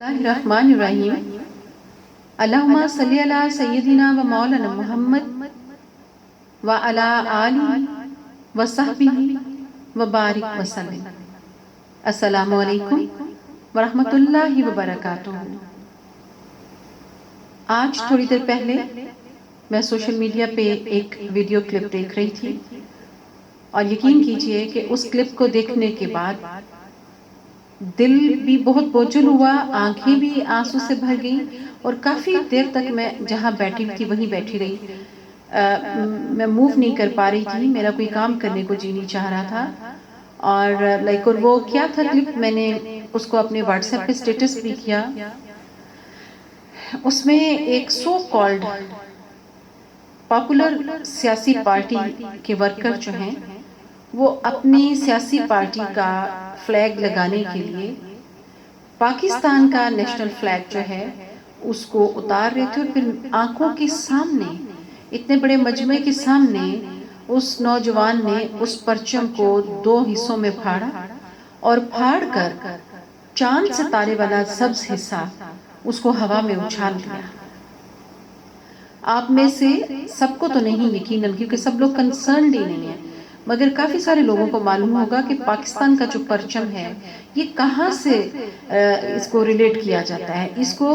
الرحمن الرحیم اللہم صلی علی سیدنا و مولانا محمد و علی آلہ و صحبہ و بارک وسلم۔ السلام علیکم ورحمۃ اللہ وبرکاتہ۔ آج تھوڑی دیر پہلے میں سوشل میڈیا پہ ایک ویڈیو کلپ دیکھ رہی تھی اور یقین کیجئے کہ اس کلپ کو دیکھنے کے بعد دل بھی بہت بوجھل ہوا، آنکھیں بھی آنسو سے بھر گئیں اور کافی دیر تک میں جہاں بیٹھی تھی وہیں بیٹھی رہی۔ میں موو نہیں کر پا رہی تھی، میرا کوئی کام کرنے کو جی نہیں چاہ رہا تھا اور وہ کیا تھا کلپ، میں نے اس کو اپنے واٹس ایپ پہ سٹیٹس بھی کیا۔ اس میں ایک سو کالڈ پاپولر سیاسی پارٹی کے ورکر جو ہیں وہ اپنی سیاسی پارٹی کا فلیگ لگانے کے لیے پاکستان کا نیشنل فلیگ جو ہے اس کو اتار رہے تھے اور پھر آنکھوں کے سامنے، اتنے بڑے مجمع کے سامنے، اس نوجوان نے اس پرچم کو دو حصوں میں پھاڑا اور پھاڑ کر چاند ستارے والا سبز حصہ اس کو ہوا میں اچھال دیا۔ آپ میں سے سب کو تو نہیں یقیناً، کیونکہ سب لوگ کنسرنڈ ہی نہیں ہیں، مگر کافی سارے لوگوں کو معلوم ہوگا کہ پاکستان کا جو پرچم ہے یہ کہاں سے اس کو ریلیٹ کیا جاتا ہے۔ اس کو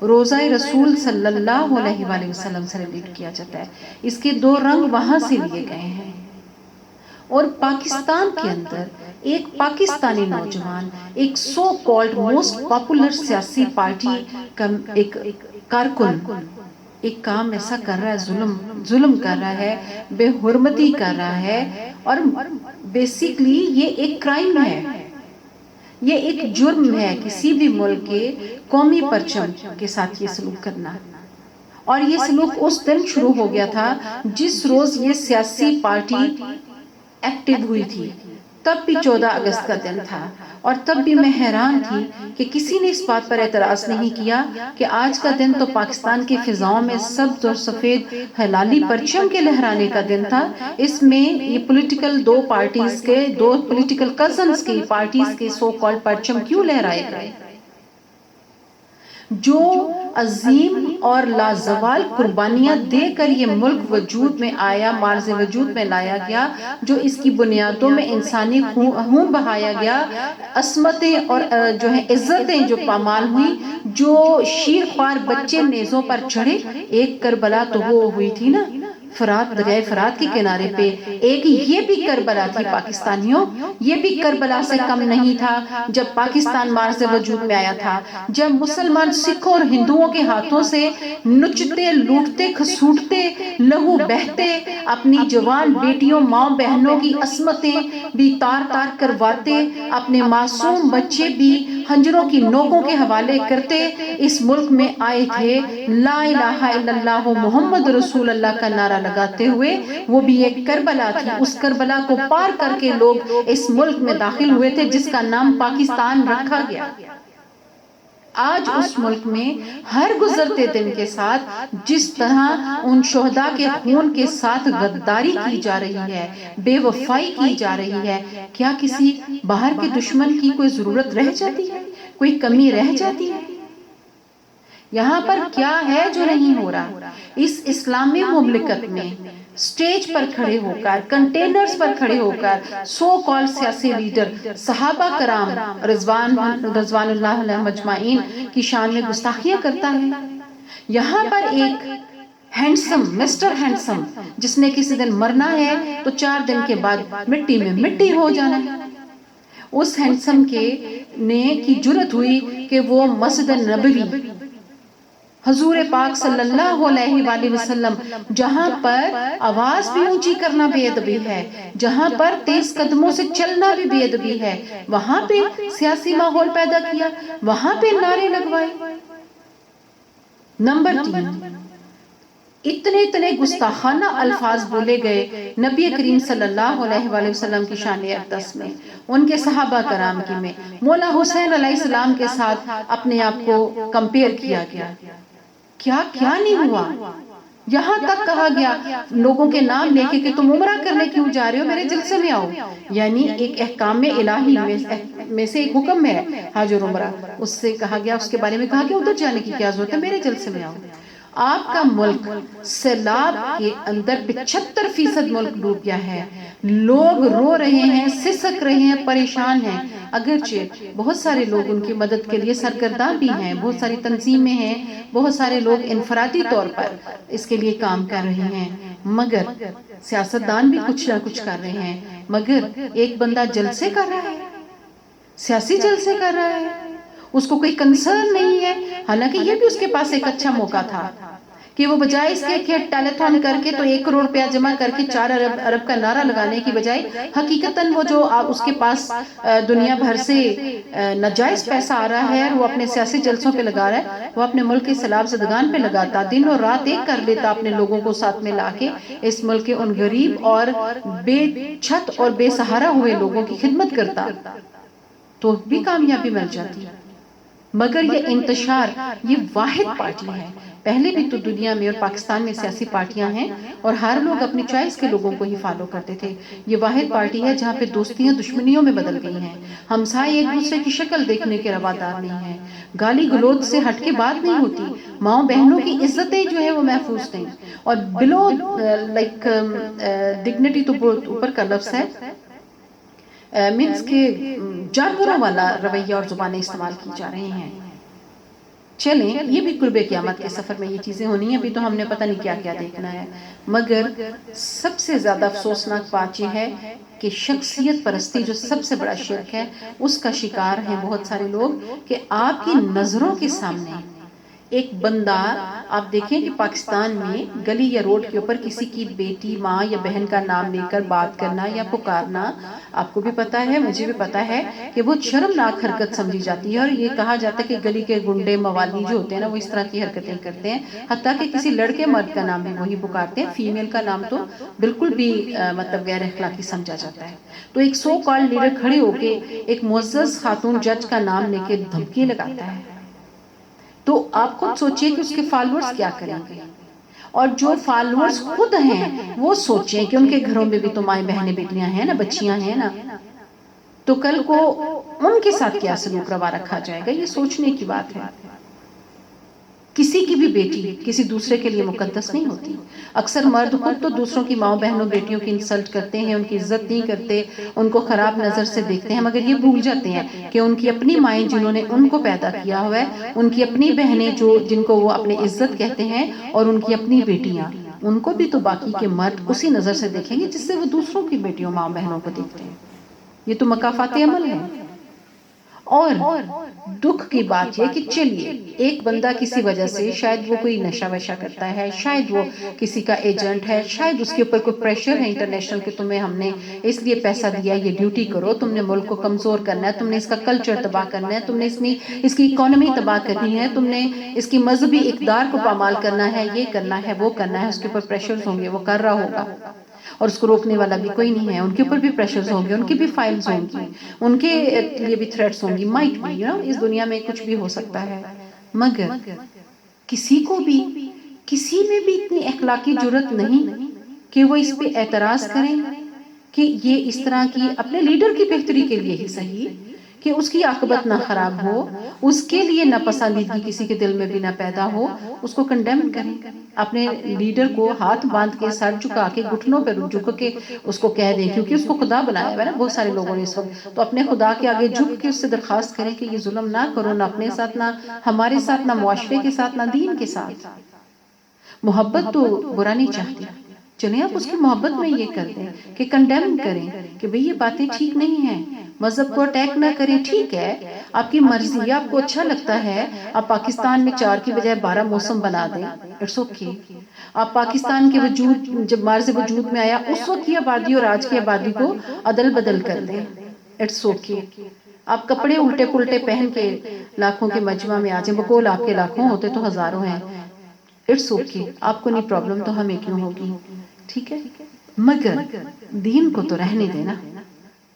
روضہ رسول صلی اللہ علیہ وآلہ وسلم سے ریلیٹ کیا جاتا ہے۔ اس کے دو رنگ وہاں سے لیے گئے ہیں اور پاکستان کے اندر ایک پاکستانی نوجوان، ایک سو کالڈ موسٹ پاپولر سیاسی پارٹی کا ایک کارکن ایک کام ایسا کر رہا ہے، ظلم کر رہا ہے، بے حرمتی کر رہا ہے اور بیسیکلی یہ ایک کرائم ہے، یہ ایک جرم ہے کسی بھی ملک کے قومی پرچم کے ساتھ یہ سلوک کرنا۔ اور یہ سلوک اس دن شروع ہو گیا تھا جس روز یہ سیاسی پارٹی ایکٹیو ہوئی تھی، تب بھی 14 اگست کا دن تھا اور تب بھی میں حیران تھی کہ کسی نے اس بات پر اعتراض نہیں کیا کہ آج کا دن تو پاکستان کی فضاؤں میں سبز اور سفید ہلالی پرچم کے لہرانے کا دن تھا، اس میں یہ پولیٹیکل دو پارٹیز کے، دو پولیٹیکل کزنز کی پارٹیز کے سو کالڈ پرچم کیوں لہرائے گئے؟ جو عظیم اور لازوال قربانیاں دے کر یہ ملک وجود میں آیا، معرض وجود میں لایا گیا، جو اس کی بنیادوں میں انسانی خون بہایا گیا، عصمتیں اور جو ہیں عزتیں جو پامال ہوئیں، جو شیر خوار بچے نیزوں پر چڑھے۔ ایک کربلا تو وہ ہوئی تھی نا، فرات، دریائے فرات کے کنارے پہ، ایک یہ بھی کربلا تھی پاکستانیوں، یہ بھی کربلا سے کم نہیں تھا جب پاکستان معرض وجود میں آیا تھا، جب مسلمان، سکھوں اور ہندوؤں کے ہاتھوں سے نچتے، لوٹتے، کھسوٹتے، لہو بہتے، اپنی جوان بیٹیوں، ماں بہنوں کی عصمتیں بھی تار تار کرواتے، اپنے معصوم بچے بھی خنجروں کی نوکوں کے حوالے کرتے، اس ملک میں آئے تھے لا الہ الا اللہ محمد رسول اللہ کا نعرہ لگاتے ہوئے۔ وہ بھی ایک کربلا تھی، اس کربلا کو پار کر کے لوگ اس ملک میں داخل ہوئے تھے جس کا نام پاکستان رکھا گیا۔ آج اس ملک میں ہر گزرتے دن کے ساتھ جس طرح ان شہداء کے خون کے ساتھ غداری کی جا رہی ہے، بے وفائی کی جا رہی ہے، کیا کسی باہر کے دشمن کی کوئی ضرورت رہ جاتی ہے؟ کوئی کمی رہ جاتی ہے؟ یہاں پر کیا ہے جو نہیں ہو رہا؟ اس اسلامی مملکت میں سٹیج پر کھڑے ہو کر، کنٹینرز پر کھڑے ہو کر سو کال سیاسی لیڈر، صحابہ کرام رضوان اللہ علیہ مجمعین کی شان میں گستاخیاں کرتا ہے۔ یہاں پر ایک ہینڈسم، مسٹر ہینڈسم، جس نے کسی دن مرنا ہے تو 4 دن کے بعد مٹی میں مٹی ہو جانا ہے، اس ہینڈسم کی جرت ہوئی کہ وہ مسجد نبوی، حضور پاک صلی اللہ علیہ وآلہ وسلم، جہاں پر آواز بھی اونچی کرنا بے ادبی ہے، جہاں پر تیز قدموں سے چلنا بھی بے ادبی ہے، وہاں پہ سیاسی ماحول پیدا کیا، وہاں پہ نعرے لگوائے۔ نمبر 3، اتنے گستاخانہ الفاظ بولے گئے نبی کریم صلی اللہ علیہ وآلہ وسلم کی شان اقدس میں، ان کے صحابہ کرام کی میں، مولا حسین علیہ السلام کے ساتھ اپنے آپ کو کمپیئر کیا گیا۔ کیا نہیں ہوا؟ یہاں تک کہا گیا لوگوں کے نام لے کے کہ تم عمرہ کرنے کیوں جا رہے ہو، میرے جلسے میں آؤ. یعنی ایک احکام الہی میں سے ایک حکم ہے حج اور عمرہ. اس سے کہا گیا، اس کے بارے میں کہا کہ ادھر جانے کی کیا ضرورت ہے، میرے جلسے میں آؤ. آپ کا ملک سیلاب کے اندر 75% ملک ڈوب گیا ہے. لوگ رو رہے ہیں، سسک رہے ہیں، پریشان ہیں. اگرچہ بہت سارے لوگ ان کی مدد کے لیے سرگرداں بھی ہیں، بہت ساری تنظیمیں ہیں، بہت سارے لوگ انفرادی طور پر اس کے لیے کام کر رہے ہیں، مگر سیاستدان بھی کچھ نہ کچھ کر رہے ہیں. مگر ایک بندہ جلسے کر رہا ہے، سیاسی جلسے کر رہا ہے، اس کو کوئی کنسرن نہیں ہے. حالانکہ یہ بھی اس کے پاس ایک اچھا موقع تھا کہ وہ بجائے اس کے کہ ٹیلیتھون کر کے تو 1 کروڑ روپیہ جمع کر کے 4 ارب کا نعرہ لگانے کی بجائے حقیقتاً وہ جو اس کے پاس دنیا بھر سے ناجائز پیسہ آ رہا ہے، وہ اپنے سیاسی جلسوں پہ لگا رہا ہے، وہ اپنے ملک کی سیلاب زدگان پہ لگاتا، دن اور رات ایک کر لیتا، اپنے لوگوں کو ساتھ میں لا کے اس ملک کے ان غریب اور بے چھت اور بے سہارا ہوئے لوگوں کی خدمت کرتا، تو بھی کامیابی مل جاتی. مگر یہ انتشار، یہ واحد پارٹی ہے. پہلے بھی تو دنیا میں اور پاکستان میں سیاسی پارٹیاں ہیں اور ہر لوگ اپنی چوائس کے لوگوں کو ہی فالو کرتے تھے. یہ واحد پارٹی ہے جہاں پہ دوستیاں دشمنیوں میں بدل گئی ہیں، ہمسائے ایک دوسرے کی شکل دیکھنے کے روادار نہیں ہیں، گالی گلوچ سے ہٹ کے بات نہیں ہوتی، ماؤں بہنوں کی عزتیں جو ہے وہ محفوظ نہیں، اور بلو لائک ڈگنیٹی تو بہت اوپر کا لفظ ہے، مینس کے جانوروں والا رویہ اور زبانیں استعمال کی جا رہی ہیں. چلیں یہ بھی قرب قیامت کے سفر میں یہ چیزیں ہونی ہیں، ابھی تو ہم نے پتہ نہیں کیا کیا دیکھنا ہے. مگر سب سے زیادہ افسوسناک بات یہ ہے کہ شخصیت پرستی جو سب سے بڑا شرک ہے، اس کا شکار ہیں بہت سارے لوگ، کہ آپ کی نظروں کے سامنے ایک بندہ، آپ دیکھیں کہ پاکستان میں گلی یا روڈ کے اوپر کسی کی بیٹی، ماں یا بہن کا نام لے کر بات کرنا یا پکارنا، آپ کو بھی پتا ہے، مجھے بھی پتا ہے کہ وہ شرمناک حرکت سمجھی جاتی ہے. اور یہ کہا جاتا ہے کہ گلی کے گنڈے موالی جو ہوتے ہیں نا، وہ اس طرح کی حرکتیں کرتے ہیں، حتیٰ کہ کسی لڑکے مرد کا نام بھی وہی پکارتے ہیں، فیمیل کا نام تو بالکل بھی مطلب غیر اخلاقی سمجھا جاتا ہے. تو ایک سو کالڈ لیڈر کھڑے ہو کے ایک معزز خاتون جج کا نام لے کے دھمکی لگاتا ہے، تو آپ خود سوچئے کہ اس کے فالورز کیا کریں گے. اور جو فالورز خود ہیں وہ سوچیں کہ ان کے گھروں میں بھی تو مائیں بہنیں بیٹیاں ہیں نا، بچیاں ہیں نا، تو کل کو ان کے ساتھ کیا سلوک روا رکھا جائے گا. یہ سوچنے کی بات ہے. کسی کی بھی بیٹی کسی دوسرے کے لیے مقدس نہیں ہوتی. اکثر مرد خود تو دوسروں کی ماں بہنوں بیٹیوں کی انسلٹ کرتے ہیں، ان کی عزت نہیں کرتے، ان کو خراب نظر سے دیکھتے ہیں، مگر یہ بھول جاتے ہیں کہ ان کی اپنی مائیں جنہوں نے ان کو پیدا کیا ہوا ہے، ان کی اپنی بہنیں جن کو وہ اپنے عزت کہتے ہیں، اور ان کی اپنی بیٹیاں، ان کو بھی تو باقی کے مرد اسی نظر سے دیکھیں گے جس سے وہ دوسروں کی بیٹیوں ماں بہنوں کو دیکھتے ہیں. یہ تو مکافات عمل ہے. اور دکھ کی بات یہ کہ چلیے ایک بندہ کسی وجہ سے، شاید وہ کوئی نشہ وشہ کرتا ہے، شاید وہ کسی کا ایجنٹ ہے، شاید اس کے اوپر کوئی پریشر ہے انٹرنیشنل کہ تمہیں ہم نے اس لیے پیسہ دیا، یہ ڈیوٹی کرو، تم نے ملک کو کمزور کرنا ہے، تم نے اس کا کلچر تباہ کرنا ہے، تم نے اس کی اکانومی تباہ کرنی ہے، تم نے اس کی مذہبی اقدار کو پامال کرنا ہے، یہ کرنا ہے، وہ کرنا ہے. اس کے اوپر پریشرز ہوں گے، وہ کر رہا ہوگا، اور اس کو روکنے والا بھی کوئی نہیں ہے. ان کے اوپر بھی پریشرز ہوں گے، ان کی بھی فائلز ہوں گی، ان کے لیے بھی تھریٹس ہوں گی. مائٹ بھی اس دنیا میں کچھ بھی ہو سکتا ہے. مگر کسی کو بھی، کسی میں بھی اتنی اخلاقی جرت نہیں کہ وہ اس پہ اعتراض کریں کہ یہ اس طرح کی اپنے لیڈر کی بہتری کے لیے ہی صحیح، کہ اس کی عاقبت نہ خراب ہو، اس کے لیے ناپسندیدگی کسی کے دل میں بھی نہ پیدا ہو، اس کو کنڈیم کریں. اپنے لیڈر کو ہاتھ باندھ کے، سر جھکا کے، گھٹنوں پہ جھک کے اس کو کہہ دیں، کیونکہ اس کو خدا بنایا ہوا ہے نا بہت سارے لوگوں نے اس وقت، تو اپنے خدا کے آگے جھک کے اس سے درخواست کریں کہ یہ ظلم نہ کرو، نہ اپنے ساتھ، نہ ہمارے ساتھ، نہ معاشرے کے ساتھ، نہ دین کے ساتھ. محبت تو برا نہیں چاہتی، چلیں آپ اس کی محبت میں یہ کر دیں کہ کنڈیم کریں کہ بھئی یہ باتیں ٹھیک نہیں ہیں، مذہب کو اٹیک نہ کریں. ٹھیک ہے، آپ کی مرضی، آپ کو اچھا لگتا ہے آپ پاکستان میں 4 کی بجائے 12 موسم بنا دیں، اٹس اوکے. آپ پاکستان کے وجود، جب مارز وجود میں آیا اس وقت کی آبادی اور آج کی آبادی کو عدل بدل کر دیں، اٹس اوکے. آپ کپڑے الٹے پلٹے پہن کے لاکھوں کے مجمع میں آ جائیں، بقول آپ کے لاکھوں ہوتے تو ہزاروں ہیں، اٹس اوکے. آپ کو نہیں پرابلم تو ہمیں کیوں ہوگی، ٹھیک ہے. مگر دین کو تو رہنے دینا،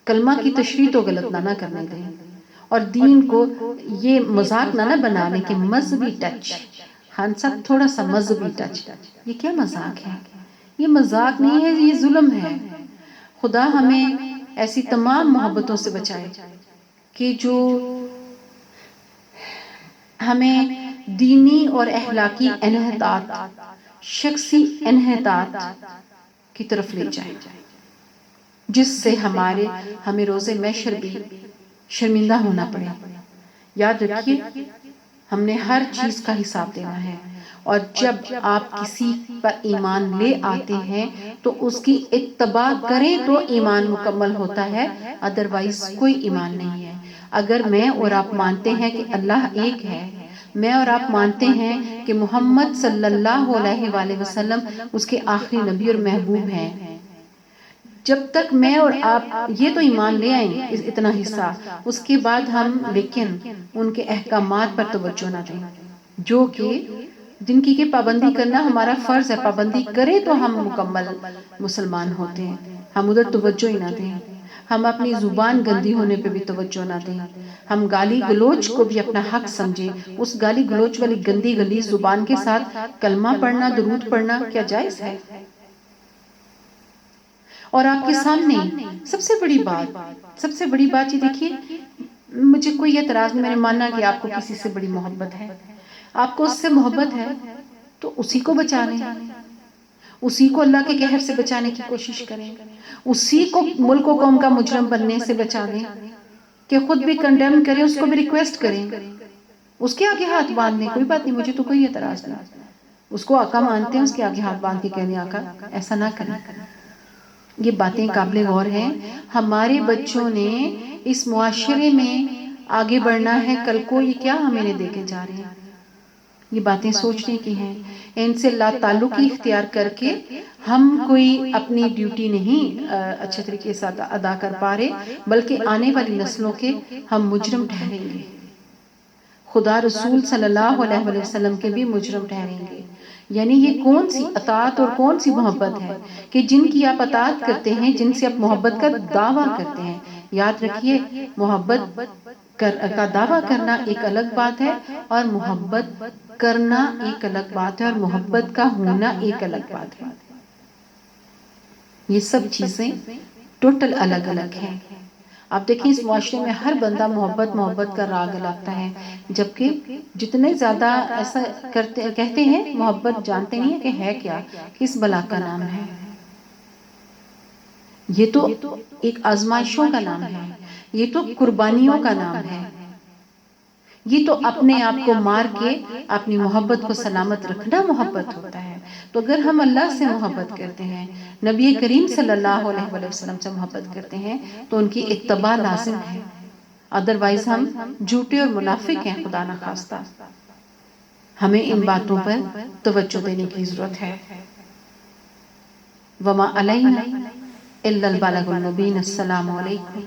کلمہ کی تشریح تو غلط نہ کرنے دیں، اور دین کو یہ مذاق نہ بنا لیں کہ مذہبی ٹچ خان صاحب تھوڑا سا مذہبی ٹچ، یہ کیا مذاق ہے؟ یہ مذاق نہیں ہے، یہ ظلم ہے۔ خدا ہمیں ایسی تمام محبتوں سے بچائے کہ جو ہمیں دینی اور اخلاقی انحطاط، شخصی انحطاط کی طرف لے جائے، جس سے ہمیں روز محشر بھی شرمندہ ہونا پڑے۔ یاد رکھیے ہم نے ہر چیز کا حساب دینا ہے، اور جب آپ کسی پر ایمان لے آتے ہیں تو اس کی اتباع کریں تو ایمان مکمل ہوتا ہے، ادروائز کوئی ایمان نہیں ہے۔ اگر میں اور آپ مانتے ہیں کہ اللہ ایک ہے، میں اور آپ مانتے ہیں کہ محمد صلی اللہ علیہ وآلہ وسلم اس کے آخری نبی اور محبوب ہیں، جب تک میں اور آپ یہ تو ایمان لے آئیں اتنا حصہ، اس کے بعد ہم لیکن ان کے احکامات پر توجہ نہ دیں، جو کہ جن کی پابندی کرنا ہمارا فرض ہے، پابندی کرے تو ہم مکمل مسلمان ہوتے ہیں، ہم ادھر توجہ ہی نہ دیں، ہم اپنی زبان گندی ہونے پہ بھی توجہ نہ دیں، ہم گالی گلوچ کو بھی اپنا حق سمجھیں، اس گالی گلوچ والی گندی گلی زبان کے ساتھ کلمہ پڑھنا، درود پڑھنا کیا جائز ہے؟ اور آپ کے سامنے سب سے بڑی بات یہ دیکھیے، مجھے کوئی اعتراض نہیں، میں نے مانا کہ آپ کو کسی سے بڑی محبت ہے، آپ کو اس سے محبت ہے تو اسی کو بچا لیں، اسی کو اللہ کے قہر سے بچانے کی کوشش کریں، اسی کو ملک و قوم کا مجرم بننے سے بچا دیں، کہ خود بھی کنڈیم کریں، اس کو بھی ریکویسٹ کریں، اس کے آگے ہاتھ باندھنے، کوئی بات نہیں، مجھے تو کوئی اعتراض نہیں، اس کو آقا مانتے ہیں، اس کے آگے ہاتھ باندھ کے کہنے آقا ایسا نہ کریں۔ یہ باتیں قابل غور ہیں۔ ہمارے بچوں نے اس معاشرے میں آگے بڑھنا ہے، کل کو یہ کیا ہمیں دے کے جا رہے ہیں، یہ باتیں سوچنے کی ہیں۔ ان سے لا تعلقی اختیار کر کے ہم کوئی اپنی ڈیوٹی نہیں اچھے طریقے سے ادا کر پا رہے، بلکہ آنے والی نسلوں کے ہم مجرم ٹھہریں گے، خدا رسول صلی اللہ علیہ وسلم کے بھی مجرم ٹھہریں گے۔ یعنی یہ کون سی اطاعت اور کون سی محبت ہے کہ جن کی آپ اطاعت کرتے ہیں، جن سے آپ محبت کا دعویٰ کرتے ہیں۔ یاد رکھیے محبت کا دعویٰ کرنا ایک الگ بات ہے، اور محبت کرنا ایک الگ بات ہے، اور محبت کا ہونا ایک الگ بات ہے۔ یہ سب چیزیں ٹوٹل الگ الگ ہیں۔ آپ دیکھیں اس معاشرے میں ہر بندہ محبت کا راگ لاتا ہے، جبکہ جتنے زیادہ ایسا کہتے ہیں محبت جانتے نہیں ہیں کہ ہے کیا، کس بلا کا نام ہے۔ یہ تو ایک آزمائشوں کا نام ہے، یہ تو قربانیوں کا نام ہے، یہ تو اپنے آپ کو مار کے اپنی محبت کو سلامت رکھنا محبت ہوتا ہے۔ تو اگر ہم اللہ سے محبت کرتے ہیں، نبی کریم صلی اللہ علیہ وسلم سے محبت کرتے ہیں، تو ان کی اتباع لازم ہے، ادروائز ہم جھوٹے اور منافق ہیں، خدا نخواستہ۔ ہمیں ان باتوں پر توجہ دینے کی ضرورت ہے۔ وما علینا الا البلاغ المبین۔ السلام علیکم۔